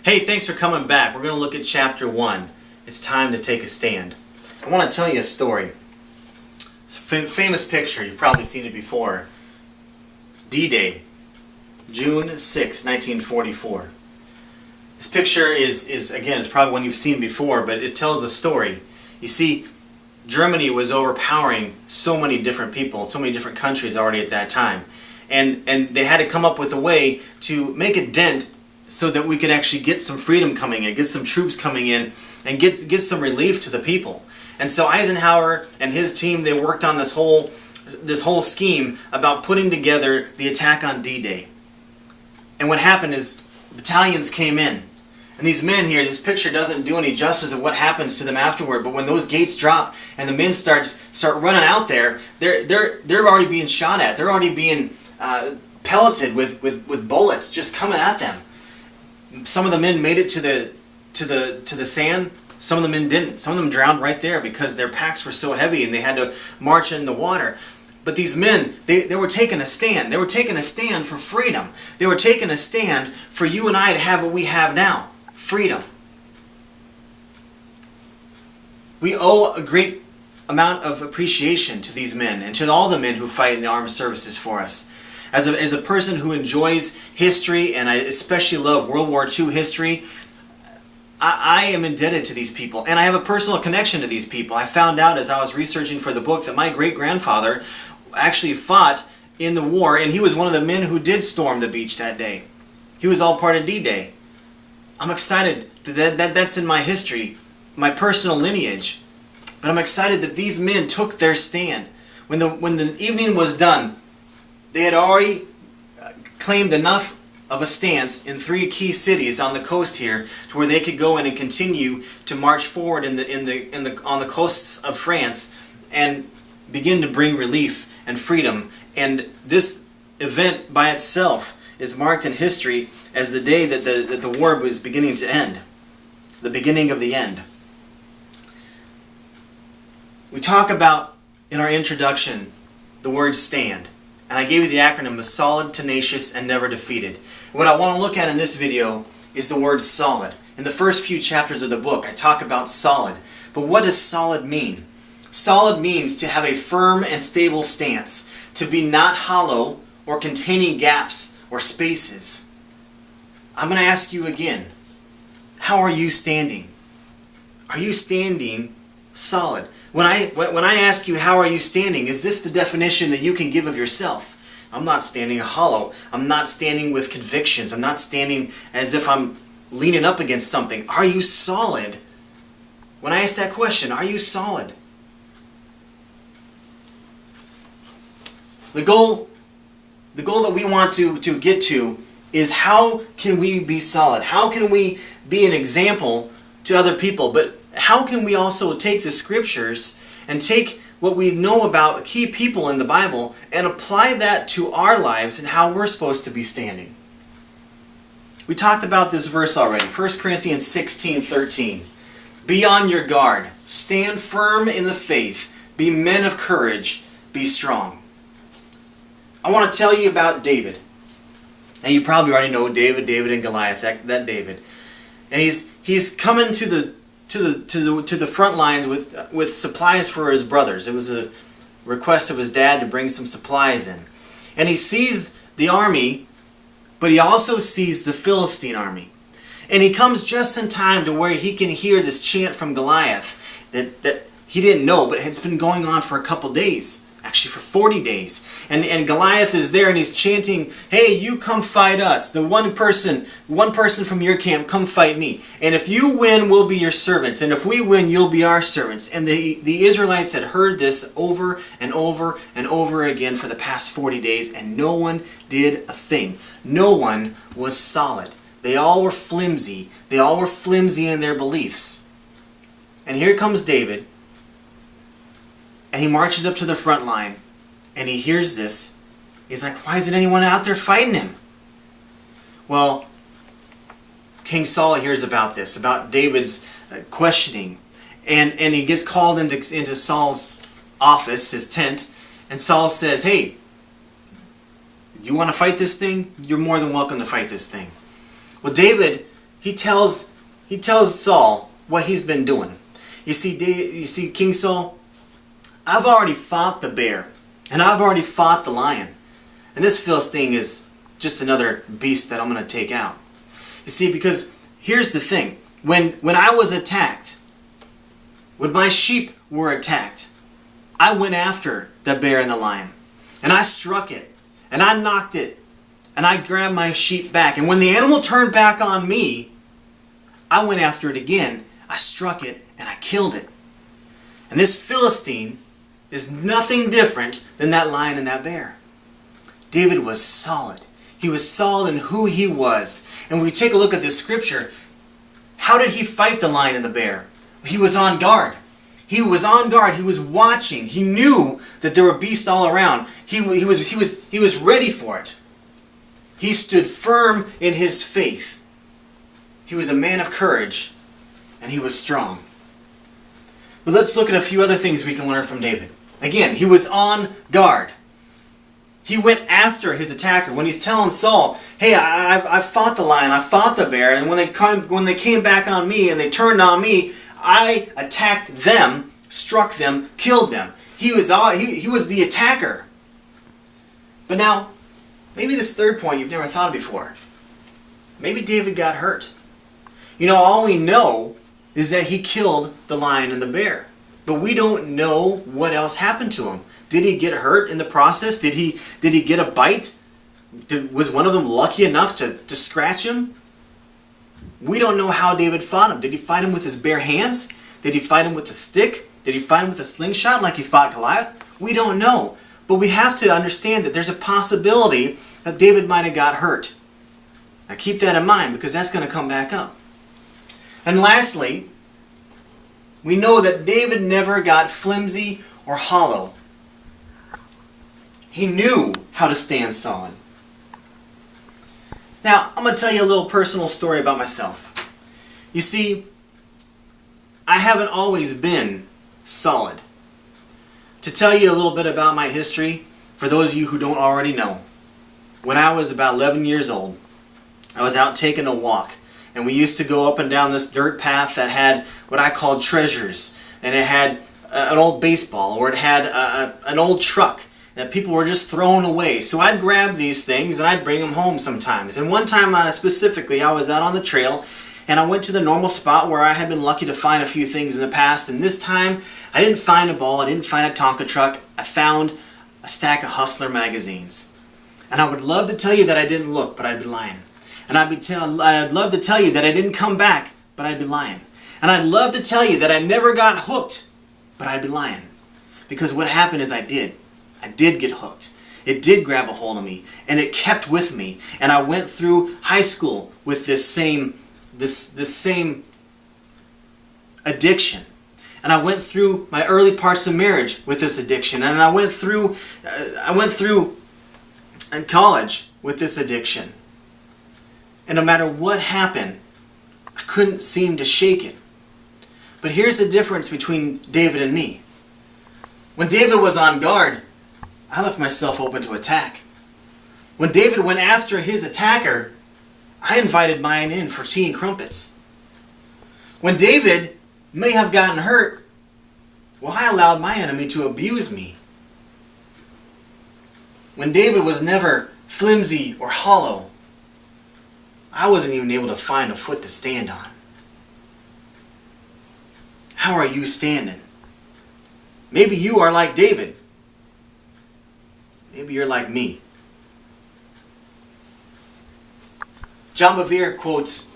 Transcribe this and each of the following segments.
Hey, thanks for coming back. We're going to look at chapter 1. It's time to take a stand. I want to tell you a story. It's a famous picture. You've probably seen it before. D-Day, June 6, 1944. This picture is again, it's probably one you've seen before, but it tells a story. You see, Germany was overpowering so many different people, so many different countries already at that time. And they had to come up with a way to make a dent so that we could actually get some freedom coming in, get some troops coming in, and get some relief to the people. And so Eisenhower and his team, they worked on this whole scheme about putting together the attack on D-Day. And what happened is battalions came in. And these men here, this picture doesn't do any justice of what happens to them afterward, but when those gates drop and the men start running out there, they're already being shot at. They're already being pelleted with bullets just coming at them. Some of the men made it to the sand. Some of the men didn't. Some of them drowned right there because their packs were so heavy and they had to march in the water. But these men, they were taking a stand. They were taking a stand for freedom. They were taking a stand for you and I to have what we have now. Freedom. We owe a great amount of appreciation to these men and to all the men who fight in the armed services for us. As a person who enjoys history, and I especially love World War II history, I am indebted to these people, and I have a personal connection to these people. I found out as I was researching for the book that my great-grandfather actually fought in the war, and he was one of the men who did storm the beach that day. He was all part of D-Day. I'm excited that that's in my history, my personal lineage. But I'm excited that these men took their stand. When the evening was done, they had already claimed enough of a stance in 3 key cities on the coast here to where they could go in and continue to march forward on the coasts of France and begin to bring relief and freedom. And this event by itself is marked in history as the day that the war was beginning to end, the beginning of the end. We talk about in our introduction the word stand. And I gave you the acronym of solid, tenacious, and never defeated. What I want to look at in this video is the word solid. In the first few chapters of the book, I talk about solid. But what does solid mean? Solid means to have a firm and stable stance, to be not hollow or containing gaps or spaces. I'm going to ask you again, how are you standing? Are you standing solid? When I ask you how are you standing, is this the definition that you can give of yourself? I'm not standing hollow. I'm not standing with convictions. I'm not standing as if I'm leaning up against something. Are you solid? When I ask that question, are you solid? The goal that we want to get to is how can we be solid? How can we be an example to other people? But how can we also take the scriptures and take what we know about key people in the Bible and apply that to our lives and how we're supposed to be standing? We talked about this verse already, 1 Corinthians 16:13. Be on your guard, stand firm in the faith, be men of courage, be strong. I want to tell you about David. And you probably already know David and Goliath, that David. And he's coming to the front lines with supplies for his brothers. It was a request of his dad to bring some supplies in. And he sees the army, but he also sees the Philistine army. And he comes just in time to where he can hear this chant from Goliath that he didn't know, but it's been going on for a couple days. Actually for 40 days. And Goliath is there and he's chanting, hey, you come fight us. The one person from your camp, come fight me. And if you win, we'll be your servants. And if we win, you'll be our servants. And the Israelites had heard this over and over and over again for the past 40 days, and no one did a thing. No one was solid. They all were flimsy. They all were flimsy in their beliefs. And here comes David. And he marches up to the front line, and he hears this. He's like, why isn't anyone out there fighting him? Well, King Saul hears about this, about David's questioning. And he gets called into Saul's office, his tent, and Saul says, hey, you want to fight this thing? You're more than welcome to fight this thing. Well, David he tells Saul what he's been doing. You see, King Saul, I've already fought the bear, and I've already fought the lion. And this Philistine is just another beast that I'm going to take out. You see, because here's the thing. When I was attacked, when my sheep were attacked, I went after the bear and the lion. And I struck it. And I knocked it. And I grabbed my sheep back. And when the animal turned back on me, I went after it again. I struck it and I killed it. And this Philistine is nothing different than that lion and that bear. David was solid. He was solid in who he was. And when we take a look at this scripture, how did he fight the lion and the bear? He was on guard. He was on guard. He was watching. He knew that there were beasts all around. He was ready for it. He stood firm in his faith. He was a man of courage, and he was strong. But let's look at a few other things we can learn from David. Again, he was on guard. He went after his attacker. When he's telling Saul, hey, I've fought the lion, I fought the bear, and when they came back on me and they turned on me, I attacked them, struck them, killed them. He was the attacker. But now, maybe this third point you've never thought of before. Maybe David got hurt. You know, all we know is that he killed the lion and the bear. But we don't know what else happened to him. Did he get hurt in the process? Did he get a bite? Was one of them lucky enough to scratch him? We don't know how David fought him. Did he fight him with his bare hands? Did he fight him with a stick? Did he fight him with a slingshot like he fought Goliath? We don't know. But we have to understand that there's a possibility that David might have got hurt. Now keep that in mind, because that's going to come back up. And lastly, we know that David never got flimsy or hollow. He knew how to stand solid. Now, I'm going to tell you a little personal story about myself. You see, I haven't always been solid. To tell you a little bit about my history, for those of you who don't already know, when I was about 11 years old, I was out taking a walk, and we used to go up and down this dirt path that had what I called treasures, and it had an old baseball, or it had an old truck that people were just throwing away. So I'd grab these things and I'd bring them home sometimes. And one time specifically, I was out on the trail and I went to the normal spot where I had been lucky to find a few things in the past. And this time, I didn't find a ball, I didn't find a Tonka truck. I found a stack of Hustler magazines. And I would love to tell you that I didn't look, but I'd be lying. And I'd love to tell you that I didn't come back, but I'd be lying. And I'd love to tell you that I never got hooked, but I'd be lying. Because what happened is I did get hooked. It did grab a hold of me, and it kept with me. And I went through high school with this same addiction. And I went through my early parts of marriage with this addiction. And I went through in college with this addiction. And no matter what happened, I couldn't seem to shake it. But here's the difference between David and me. When David was on guard, I left myself open to attack. When David went after his attacker, I invited mine in for tea and crumpets. When David may have gotten hurt, well, I allowed my enemy to abuse me. When David was never flimsy or hollow, I wasn't even able to find a foot to stand on. How are you standing? Maybe you are like David. Maybe you're like me. John Bevere quotes,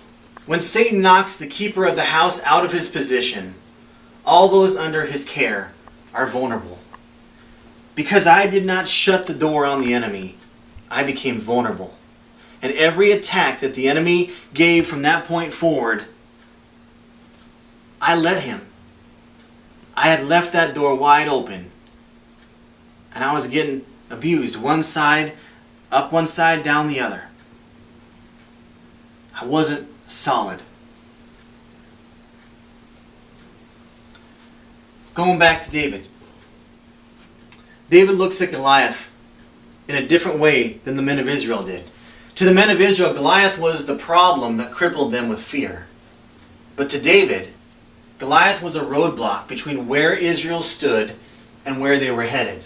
"When Satan knocks the keeper of the house out of his position, all those under his care are vulnerable. Because I did not shut the door on the enemy, I became vulnerable. And every attack that the enemy gave from that point forward, I let him. I had left that door wide open, and I was getting abused one side, up one side, down the other. I wasn't solid." Going back to David. David looks at Goliath in a different way than the men of Israel did. To the men of Israel, Goliath was the problem that crippled them with fear. But to David, Goliath was a roadblock between where Israel stood and where they were headed.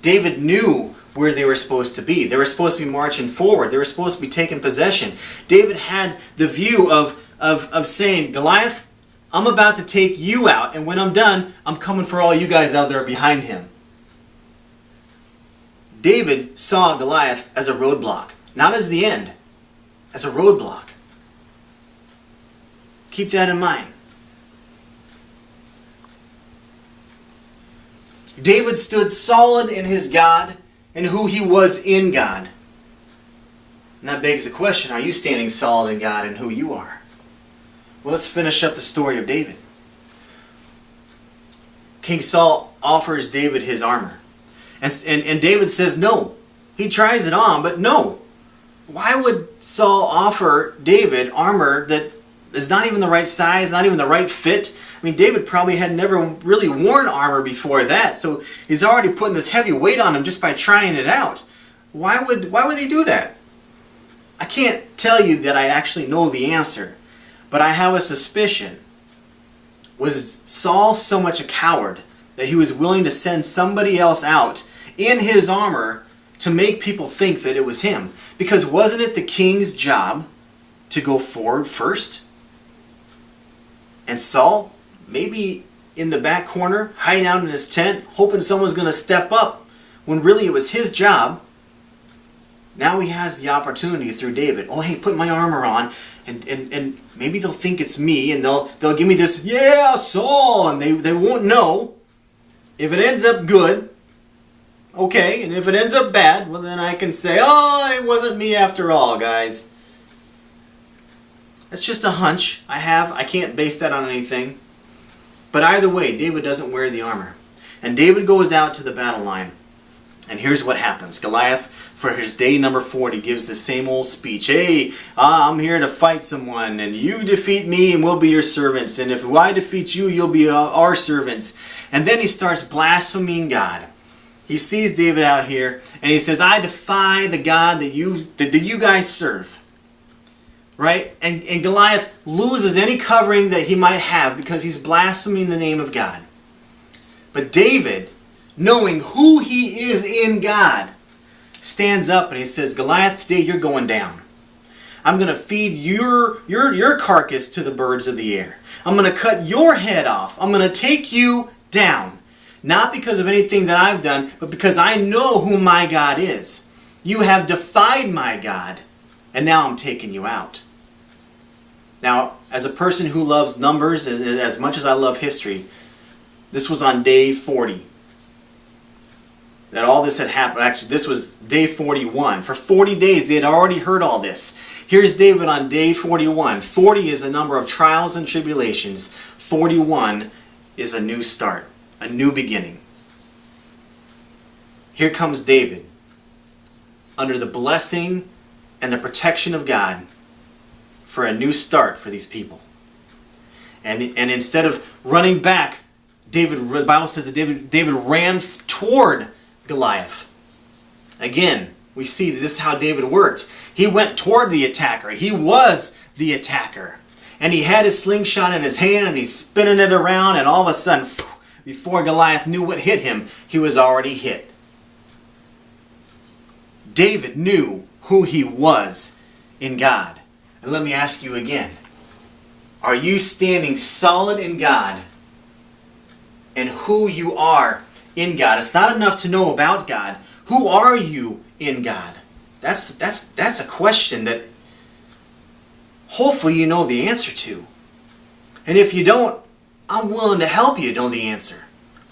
David knew where they were supposed to be. They were supposed to be marching forward. They were supposed to be taking possession. David had the view of saying, Goliath, I'm about to take you out, and when I'm done, I'm coming for all you guys out there behind him. David saw Goliath as a roadblock, not as the end, as a roadblock. Keep that in mind. David stood solid in his God and who he was in God. And that begs the question, are you standing solid in God and who you are? Well, let's finish up the story of David. King Saul offers David his armor. And David says no. He tries it on, but no. Why would Saul offer David armor that is not even the right size, not even the right fit? I mean, David probably had never really worn armor before that, so he's already putting this heavy weight on him just by trying it out. Why would he do that? I can't tell you that I actually know the answer, but I have a suspicion. Was Saul so much a coward that he was willing to send somebody else out in his armor to make people think that it was him? Because wasn't it the king's job to go forward first? And Saul, maybe in the back corner, hiding out in his tent, hoping someone's going to step up, when really it was his job. Now he has the opportunity through David. Oh, hey, put my armor on, and maybe they'll think it's me, and they'll give me this, yeah, Saul, and they won't know. If it ends up good, okay, and if it ends up bad, well then I can say, oh, it wasn't me after all, guys. That's just a hunch I have. I can't base that on anything. But either way, David doesn't wear the armor. And David goes out to the battle line. And here's what happens. Goliath, for his day number 40, gives the same old speech. Hey, I'm here to fight someone, and you defeat me and we'll be your servants. And if I defeat you, you'll be our servants. And then he starts blaspheming God. He sees David out here, and he says, I defy the God that you guys serve. Right? And Goliath loses any covering that he might have because he's blaspheming the name of God. But David, knowing who he is in God, stands up and he says, Goliath, today you're going down. I'm going to feed your carcass to the birds of the air. I'm going to cut your head off. I'm going to take you down. Not because of anything that I've done, but because I know who my God is. You have defied my God, and now I'm taking you out. Now, as a person who loves numbers as much as I love history, this was on day 40. That all this had happened. Actually, this was day 41. For 40 days, they had already heard all this. Here's David on day 41. 40 is the number of trials and tribulations. 41 is a new start, a new beginning. Here comes David, under the blessing and the protection of God, for a new start for these people. And instead of running back, the Bible says that David ran toward Goliath. Again, we see that this is how David worked. He went toward the attacker. He was the attacker. And he had his slingshot in his hand and he's spinning it around, and all of a sudden, before Goliath knew what hit him, he was already hit. David knew who he was in God. And let me ask you again, are you standing solid in God and who you are in God? It's not enough to know about God. Who are you in God? That's a question that hopefully you know the answer to. And if you don't, I'm willing to help you know the answer.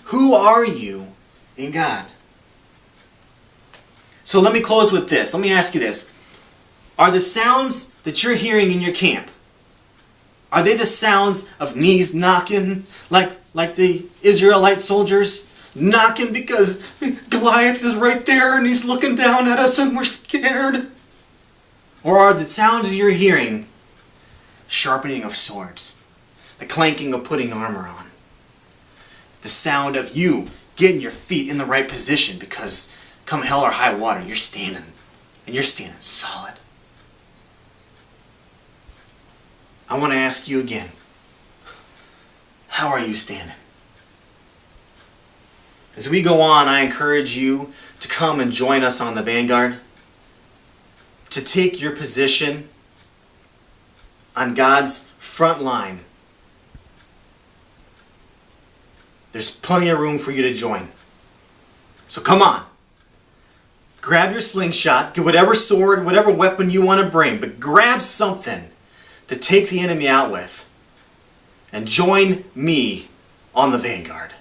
Who are you in God? So let me close with this. Let me ask you this. Are the sounds that you're hearing in your camp, are they the sounds of knees knocking like the Israelite soldiers? Knocking because Goliath is right there and he's looking down at us and we're scared? Or are the sounds you're hearing sharpening of swords, the clanking of putting armor on, the sound of you getting your feet in the right position because come hell or high water, you're standing, and you're standing solid. I want to ask you again, how are you standing? As we go on, I encourage you to come and join us on the Vanguard, to take your position on God's front line. There's plenty of room for you to join. So come on. Grab your slingshot, get whatever sword, whatever weapon you want to bring, but grab something to take the enemy out with. And join me on the Vanguard.